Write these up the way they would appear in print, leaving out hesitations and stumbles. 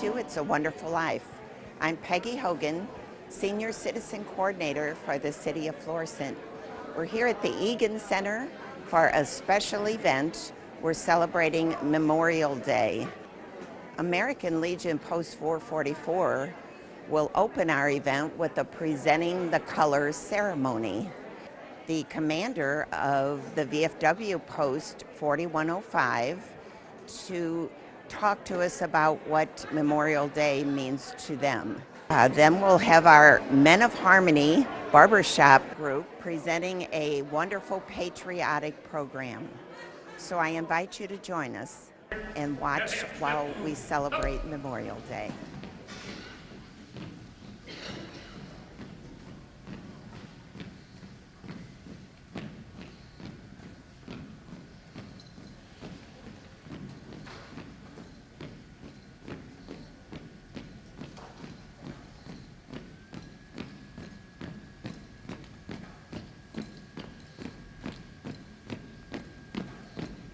to It's a Wonderful Life. I'm Peggy Hogan, Senior Citizen Coordinator for the City of Florissant. We're here at the Eagan Center for a special event. We're celebrating Memorial Day. American Legion Post 444 will open our event with a Presenting the Colors ceremony. The commander of the VFW Post 4105 to talk to us about what Memorial Day means to them. Then we'll have our Men of Harmony barbershop group presenting a wonderful patriotic program. So I invite you to join us and watch while we celebrate Memorial Day.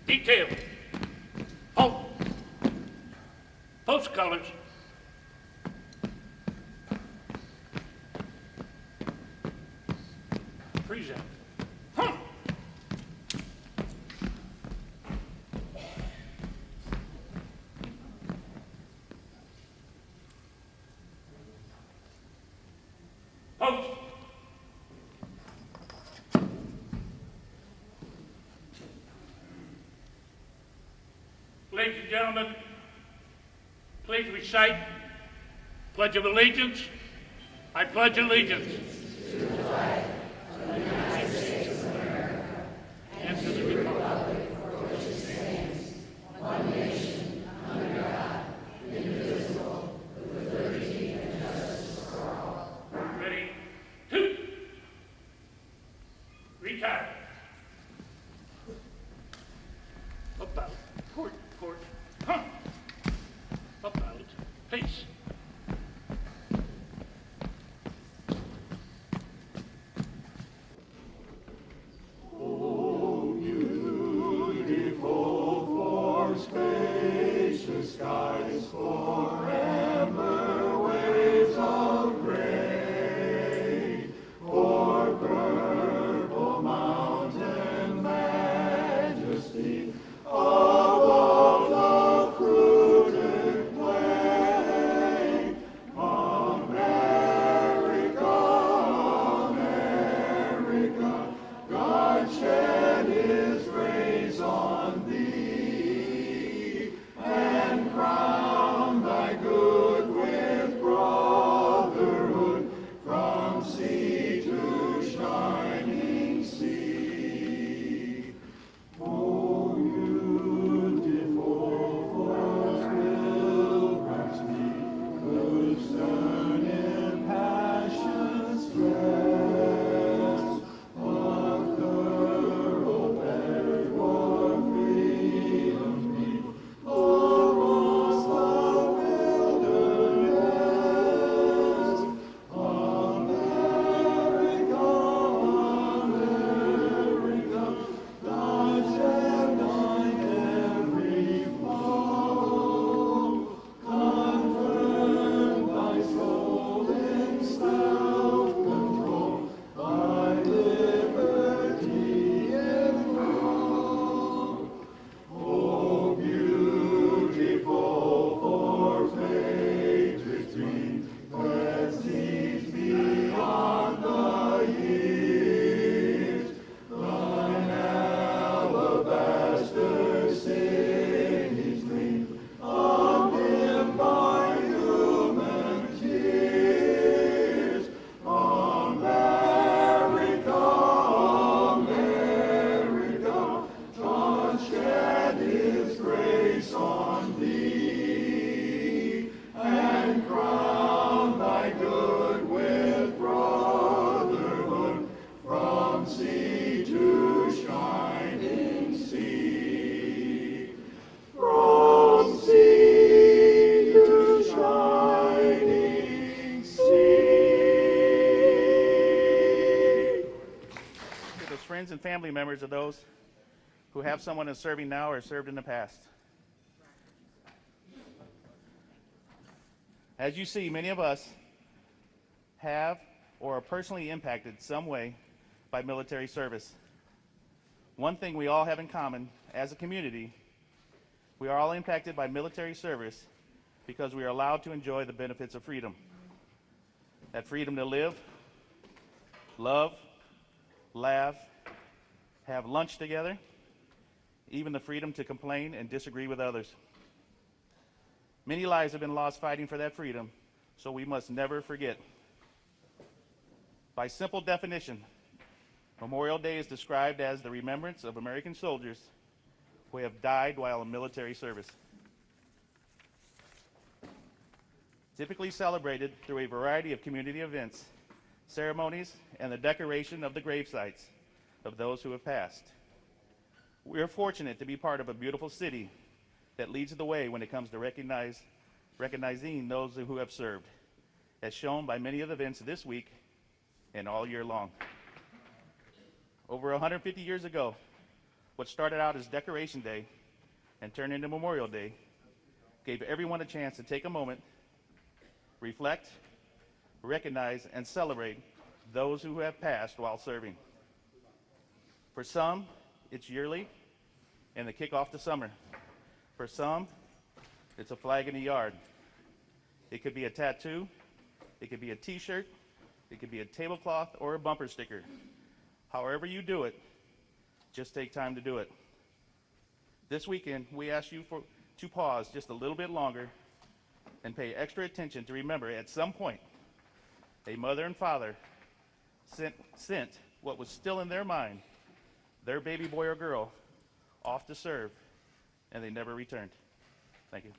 Detail. Halt. Post colors. Present. Post. Ladies and gentlemen, please recite Pledge of Allegiance. I pledge allegiance to the flag of the United States of America and to the republic for which it stands, one nation, under God, indivisible, with liberty and justice for all. Ready? Two. Retire. About. Court. Huh. About. Peace. Oh, beautiful for spacious skies forever, waves of gray, for purple mountain majesty above the fruited plain. America, America, God shed his grace on thee, and crown thy good with brotherhood from sea to shining sea. Oh, beautiful for pilgrims meet, whose turn in passion's stress, a thoroughfare for freedom meet, across the wilderness. America, America, God shed thine every flow, confirm thy soul in self-control, thy liberty in love. Oh, beautiful for patriots dream, let seas beyond the years, thine alabaster cities gleam, undimmed by human tears. America, America, God shed his grace on thee, and crown thy good with brotherhood from sea to shining sea. From sea to shining sea. Those friends and family members of those who have someone who's serving now or served in the past. As you see, many of us have or are personally impacted some way by military service. One thing we all have in common as a community, we are all impacted by military service because we are allowed to enjoy the benefits of freedom. That freedom to live, love, laugh, have lunch together, even the freedom to complain and disagree with others. Many lives have been lost fighting for that freedom, so we must never forget. By simple definition, Memorial Day is described as the remembrance of American soldiers who have died while in military service. Typically celebrated through a variety of community events, ceremonies, and the decoration of the grave sites of those who have passed. We are fortunate to be part of a beautiful city that leads the way when it comes to recognizing those who have served, as shown by many of the events this week and all year long. Over 150 years ago, what started out as Decoration Day and turned into Memorial Day gave everyone a chance to take a moment, reflect, recognize, and celebrate those who have passed while serving. For some, it's yearly and the kickoff to summer. For some, it's a flag in the yard. It could be a tattoo, it could be a t-shirt, it could be a tablecloth or a bumper sticker. However you do it, just take time to do it. This weekend, we ask you to pause just a little bit longer and pay extra attention to remember at some point a mother and father sent what was still in their mind, their baby boy or girl, off to serve, and they never returned. Thank you.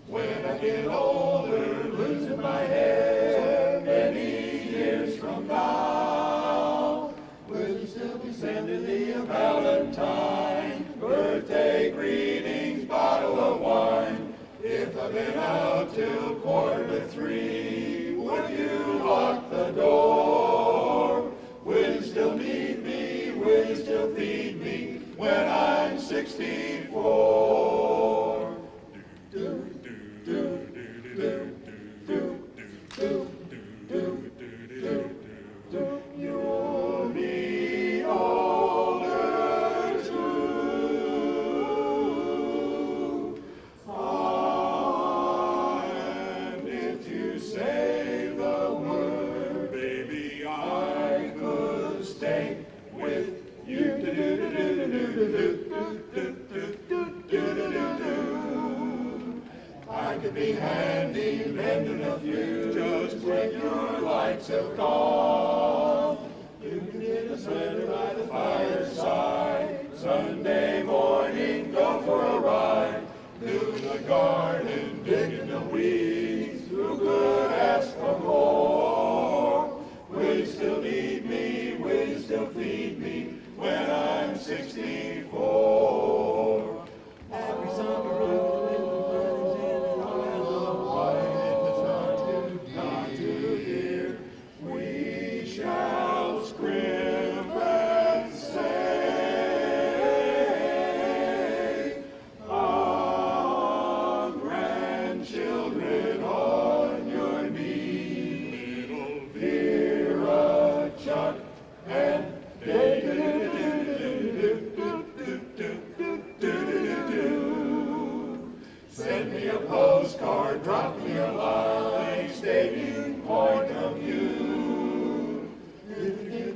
When I get older, losing my head, many years from now, will you still be sending me a Valentine, birthday greetings, bottle of wine? If I've been out till 2:45, would you lock the door? Will you still need me? Will you still feed me when I'm 64? You'll be older too. And if you say the word, baby, I could stay with you. I could be handy, lending a few, just when your lights have gone. You can get a sweater by the fireside, Sunday morning, go for a ride. Do the garden, digging the weeds, who could ask for more? Will you still need me? Will you still feed me when I'm 64? Every summer, shall scrimp and say, ah, grandchildren on your knee, little Vera, Chuck, and send me a postcard, drop me a line, stating point of view.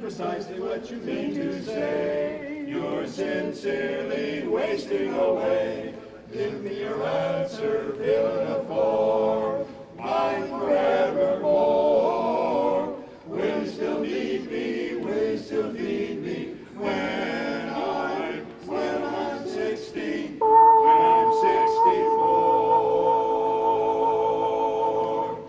Precisely what you mean to say, you're sincerely wasting away. Give me your answer, fill in a form, mine forevermore. Will you still need me? Will you still feed me when I'm 60? When I'm 64?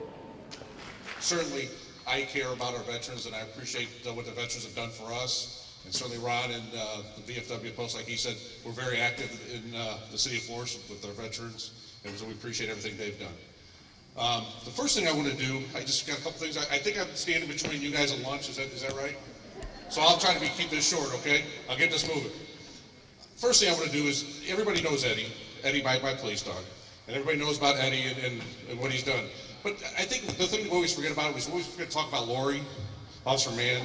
Certainly, I care about our veterans, and I appreciate what the veterans have done for us. And certainly Ron and the VFW POST, like he said, we're very active in the city of Florissant with our veterans, and so we appreciate everything they've done. The first thing I want to do, I just got a couple things. I think I'm standing between you guys and lunch. Is that right? So I'll try to keep this short, okay? I'll get this moving. First thing I want to do is, everybody knows Eddie, my police dog, and everybody knows about Eddie and what he's done. But I think the thing we always forget about is we always forget to talk about Lowery, Officer Mann,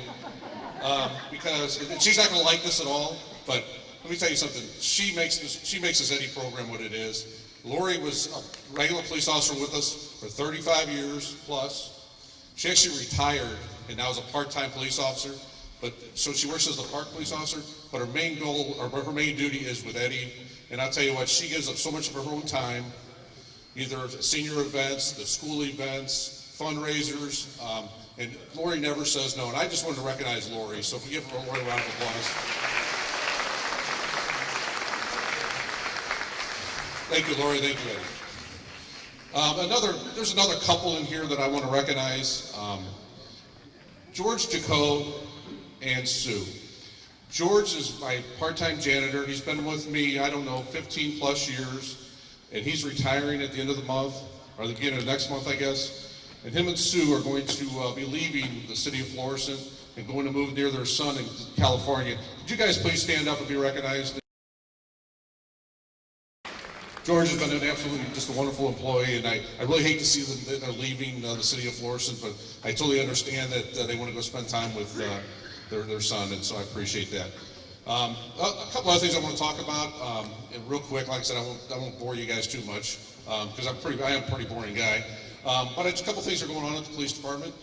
because she's not going to like this at all. But let me tell you something. She makes this Eddie program what it is. Lowery was a regular police officer with us for 35 years plus. She actually retired and now is a part-time police officer. So she works as a park police officer, but her main goal, or her main duty is with Eddie. And I'll tell you what, she gives up so much of her own time, either senior events, the school events, fundraisers, and Lori never says no. And I just wanted to recognize Lori, so if we give her a round of applause. Thank you, Lori, thank you, Eddie. There's another couple in here that I want to recognize. George Jaco and Sue. George is my part-time janitor. He's been with me, I don't know, 15 plus years, and he's retiring at the end of the month, or the beginning of next month, I guess. And him and Sue are going to be leaving the city of Florissant and going to move near their son in California. Could you guys please stand up and be recognized? George has been an absolutely just a wonderful employee, and I really hate to see them they're leaving the city of Florissant, but I totally understand that they want to go spend time with their son, and so I appreciate that. A couple other things I want to talk about, and real quick. Like I said, I won't bore you guys too much because I am a pretty boring guy. But a couple things are going on at the police department.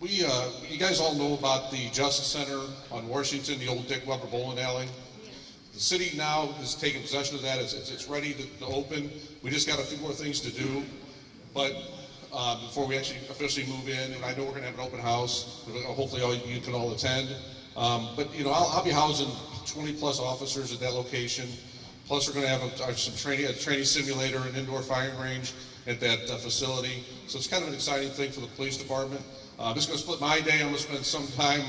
You guys all know about the Justice Center on Washington, the old Dick Weber bowling alley. The city now has taken possession of that. It's ready to open. We just got a few more things to do, but before we actually officially move in. And I know we're going to have an open house. Hopefully, you can all attend. But you know, I'll be housing 20 plus officers at that location. Plus, we're going to have some training, a training simulator, and indoor firing range at that facility. So it's kind of an exciting thing for the police department. I'm just going to split my day. I'm going to spend some time.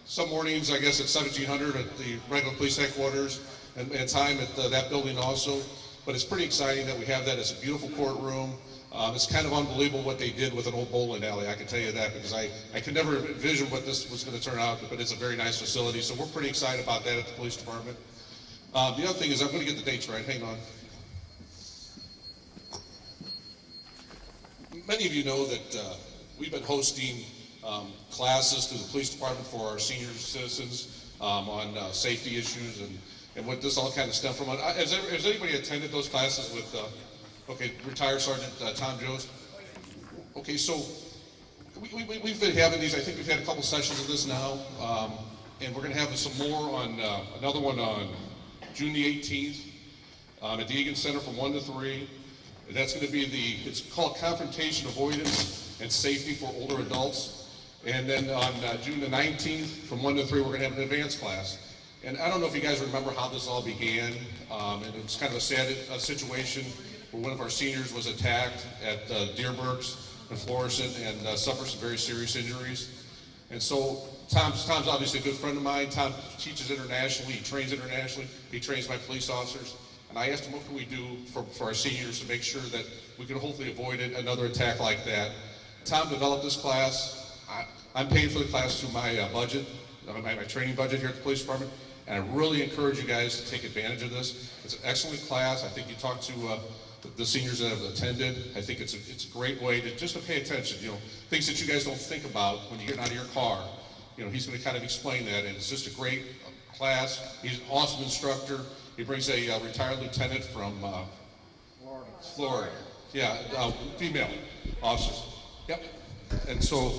Some mornings, I guess, at 1700 at the regular police headquarters, and time at that building also. But it's pretty exciting that we have that. It's a beautiful courtroom. It's kind of unbelievable what they did with an old bowling alley, I can tell you that, because I could never envision what this was going to turn out, but it's a very nice facility. So we're pretty excited about that at the police department. The other thing is, I'm going to get the dates right. Hang on. Many of you know that we've been hosting classes through the police department for our senior citizens on safety issues and what this all kind of stemmed from. Has anybody attended those classes with, retired Sergeant Tom Jones? Okay, so we've been having these. I think we've had a couple sessions of this now, and we're going to have some more on another one on June the 18th at the Eagan Center from 1 to 3. And that's going to be it's called Confrontation Avoidance and Safety for Older Adults. And then on June the 19th, from 1 to 3, we're going to have an advanced class. And I don't know if you guys remember how this all began. And it's kind of a sad situation where one of our seniors was attacked at Deerbergs in Florissant and suffered some very serious injuries. And so Tom's obviously a good friend of mine. Tom teaches internationally. He trains internationally. He trains my police officers. And I asked him, what can we do for our seniors to make sure that we can hopefully avoid another attack like that. Tom developed this class. I'm paying for the class through my budget, my training budget here at the police department, and I really encourage you guys to take advantage of this. It's an excellent class. I think you talk to the seniors that have attended. I think it's a great way to pay attention. You know, things that you guys don't think about when you're getting out of your car. You know, he's going to kind of explain that, and it's just a great class. He's an awesome instructor. He brings a retired lieutenant from Florida. Yeah, female officers. Yep. And so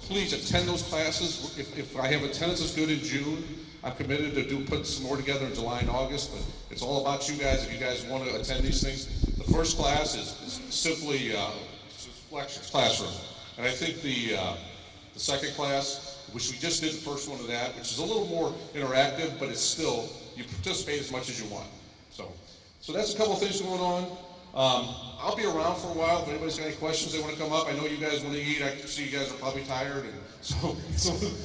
please attend those classes. If I have attendance as good in June, I'm committed to put some more together in July and August, but it's all about you guys. If you guys want to attend these things, the first class is simply classroom. And I think the second class, which we just did the first one of that, which is a little more interactive, but it's still, you participate as much as you want. So that's a couple of things going on. I'll be around for a while if anybody's got any questions they want to come up. I know you guys want to eat. I can see you guys are probably tired, and so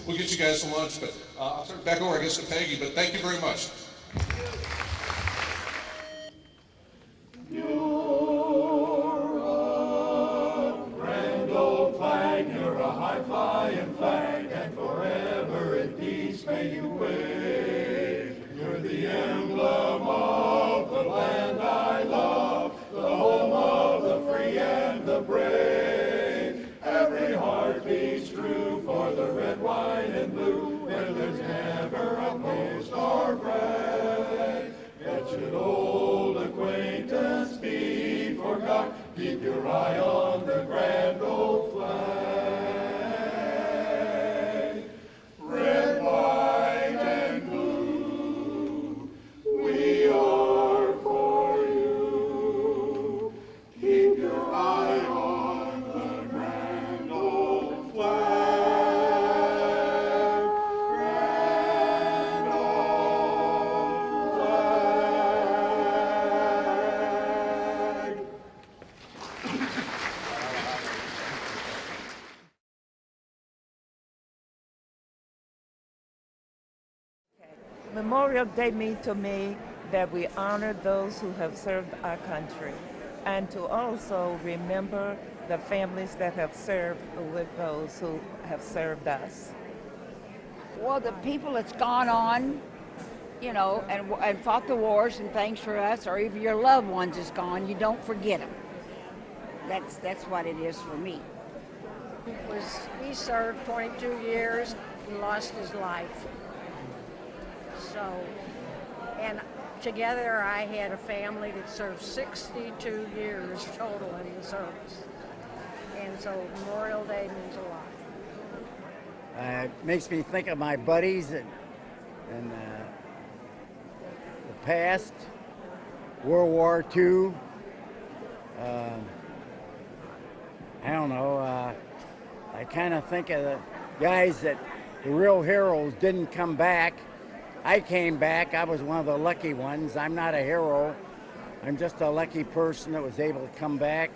we'll get you guys some lunch. But I'll turn it back over, I guess, to Peggy. But thank you very much. You're a grand old flag. You're a high-flying flag, and forever in peace may you wave. You're the emblem of the land I love, the home of the free and the brave. Every heart beats true for the red, white, and blue, where there's never a post or brag. Yet should old acquaintance be forgot, keep your eye on the grand old flag. Red, white, and blue, we are for you. Keep your eye on the grand old flag. Grand old flag. Memorial Day means to me that we honor those who have served our country and to also remember the families that have served with those who have served us. Well, the people that's gone on, you know, and fought the wars and things for us, or even your loved ones is gone, you don't forget them. That's what it is for me. He served 22 years and lost his life. So, and together I had a family that served 62 years total in the service. And so Memorial Day means a lot. It makes me think of my buddies and the past, World War II. I don't know. I kind of think of the guys that the real heroes didn't come back. I came back. I was one of the lucky ones. I'm not a hero. I'm just a lucky person that was able to come back.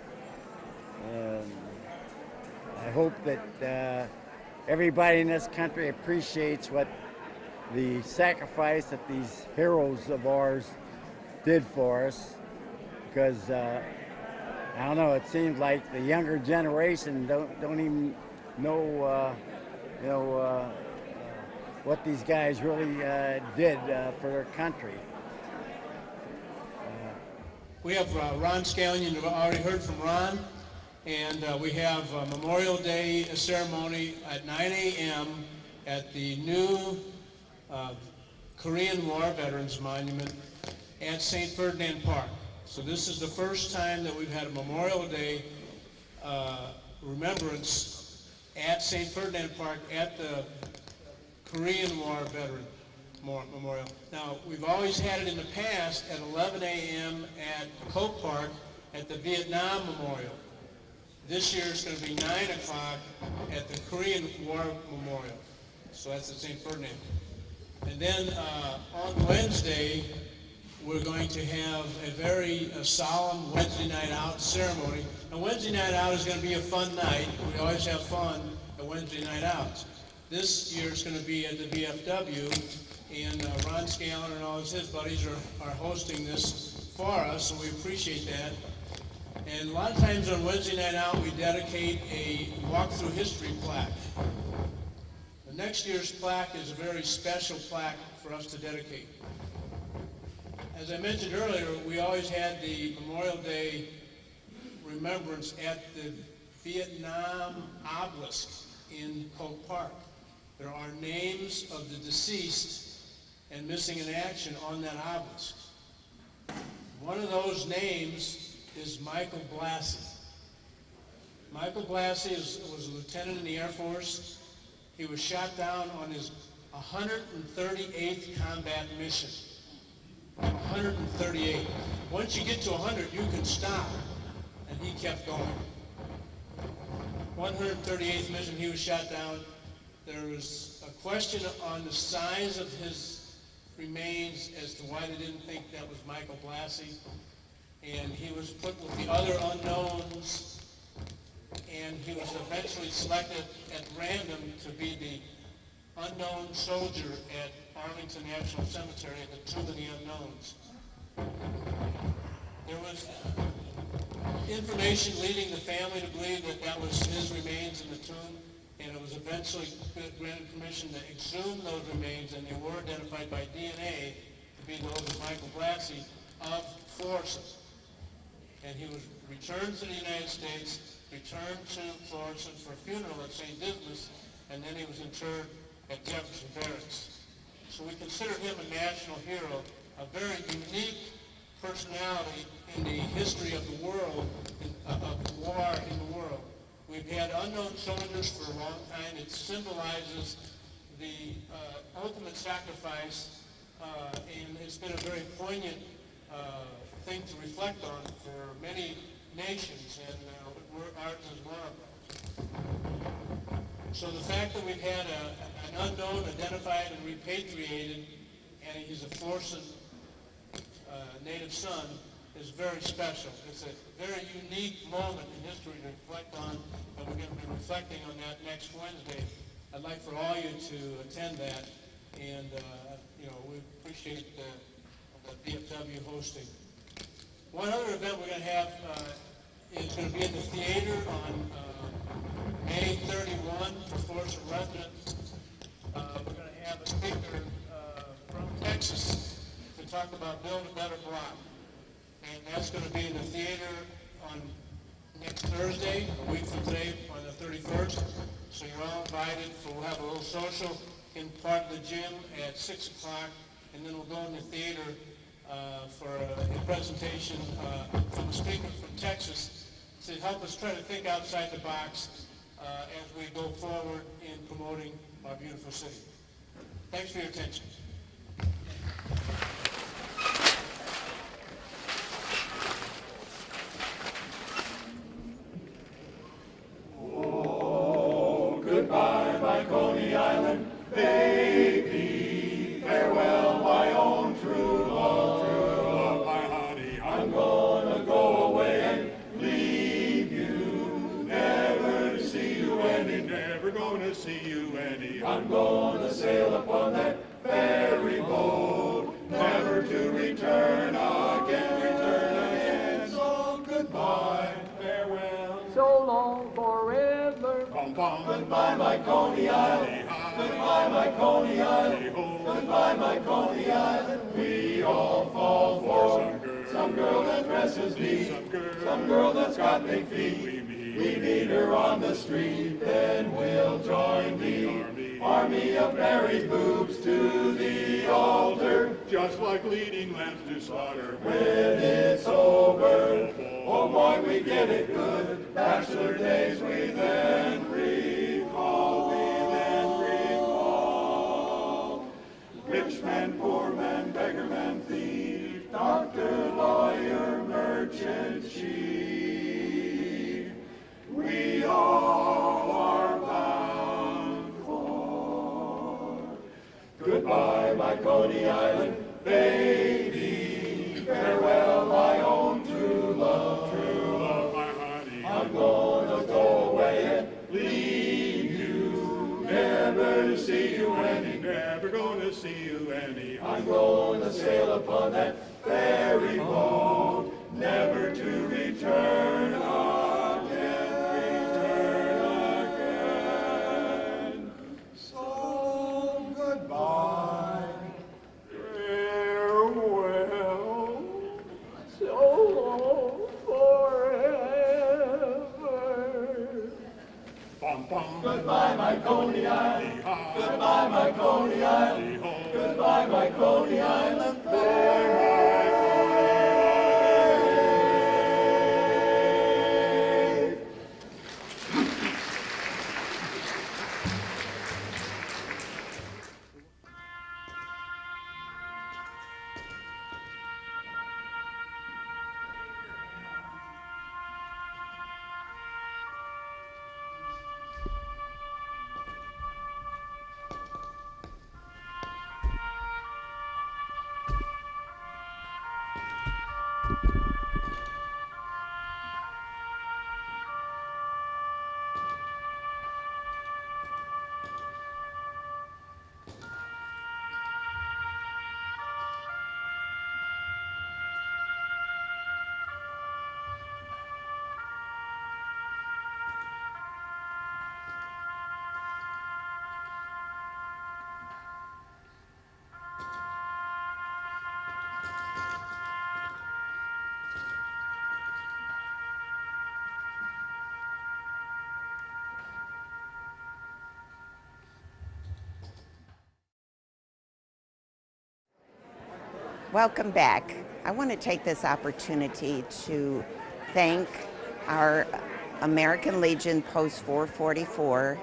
I hope that everybody in this country appreciates what the sacrifice that these heroes of ours did for us, because I don't know, it seems like the younger generation don't even know what these guys really did for their country. We have Ron Scallion. You've already heard from Ron. And we have a Memorial Day ceremony at 9 a.m. at the new Korean War Veterans Monument at St. Ferdinand Park. So this is the first time that we've had a Memorial Day remembrance at St. Ferdinand Park at the Korean War Veteran Memorial. Now, we've always had it in the past at 11 a.m. at Coke Park at the Vietnam Memorial. This year it's going to be 9 o'clock at the Korean War Memorial. So that's at St. Ferdinand. And then on Wednesday, we're going to have a very solemn Wednesday night out ceremony. And Wednesday night out is going to be a fun night. We always have fun at Wednesday night out. This year it's going to be at the VFW, and Ron Scallion and all his buddies are hosting this for us, and we appreciate that. And a lot of times on Wednesday night out, we dedicate a walk-through history plaque. The next year's plaque is a very special plaque for us to dedicate. As I mentioned earlier, we always had the Memorial Day remembrance at the Vietnam obelisk in Coke Park. There are names of the deceased and missing in action on that obelisk. One of those names is Michael Blassie. Michael Blassie was a lieutenant in the Air Force. He was shot down on his 138th combat mission. 138. Once you get to 100, you can stop. And he kept going. 138th mission, he was shot down. There was a question on the size of his remains as to why they didn't think that was Michael Blassie. and he was put with the other unknowns, and he was eventually selected at random to be the unknown soldier at Arlington National Cemetery at the Tomb of the Unknowns. There was information leading the family to believe that that was his remains in the tomb, and it was eventually granted permission to exhume those remains, and they were identified by DNA to be those of Michael Blassie of Florissant. And he was returned to the United States, returned to Florissant for a funeral at St. Dismas, and then he was interred at Jefferson Barracks. So we consider him a national hero, a very unique personality in the history of the world, of war in the world. We've had unknown soldiers for a long time. It symbolizes the ultimate sacrifice, and it's been a very poignant thing to reflect on for many nations, and ours is one of them. So the fact that we've had an unknown identified and repatriated, and he's a Florissant native son, is very special. It's a very unique moment in history to reflect on, and we're going to be reflecting on that next Wednesday. I'd like for all you to attend that, and we appreciate the VFW hosting. One other event we're going to have is going to be in the theater on May 31 for Florissant residents. We're going to have a speaker from Texas to talk about Build a Better Block. And that's going to be in the theater on next Thursday, a week from today, on the 31st. So you're all invited. We'll have a little social in part of the gym at 6 o'clock, and then we'll go in the theater for a presentation from a speaker from Texas to help us try to think outside the box as we go forward in promoting our beautiful city. Thanks for your attention. Goodbye, my Coney Island baby. Farewell, my own true love, my honey. I'm gonna go away and leave you, never to see you any, never gonna see you any. I'm gonna sail upon that ferry boat, never to return again. So goodbye, farewell, so long, forever. Goodbye, my Coney Island. Goodbye, my Coney Island. Goodbye, my Coney Island. We all fall for some girl that dresses neat, some girl that's got big feet. We meet her on the street, then we'll join the army of married boobs to the altar, just like leading lambs to slaughter. When it's over, oh boy, we get it good. Bachelor days we then recall, Rich man, poor man, beggar man, thief, doctor, lawyer, merchant, chief. We all are bound for. Goodbye, my Coney Island baby. Farewell, my own true love, my honey. I'm gonna go away and leave you, never to see you any, never gonna see you any. I'm gonna sail upon that ferry boat, never to return again. So goodbye, farewell, so long, forever. Goodbye, my Coney Island. Goodbye, my Coney Island. Goodbye, my Coney Island. Welcome back. I want to take this opportunity to thank our American Legion Post 444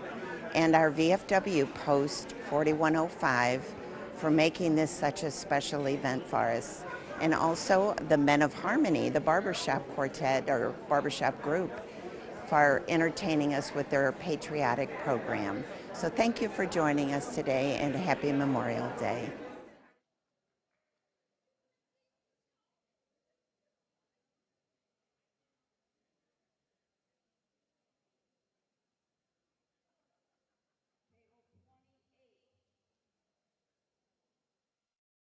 and our VFW Post 4105 for making this such a special event for us. And also the Men of Harmony, the barbershop quartet or barbershop group, for entertaining us with their patriotic program. So thank you for joining us today, and happy Memorial Day.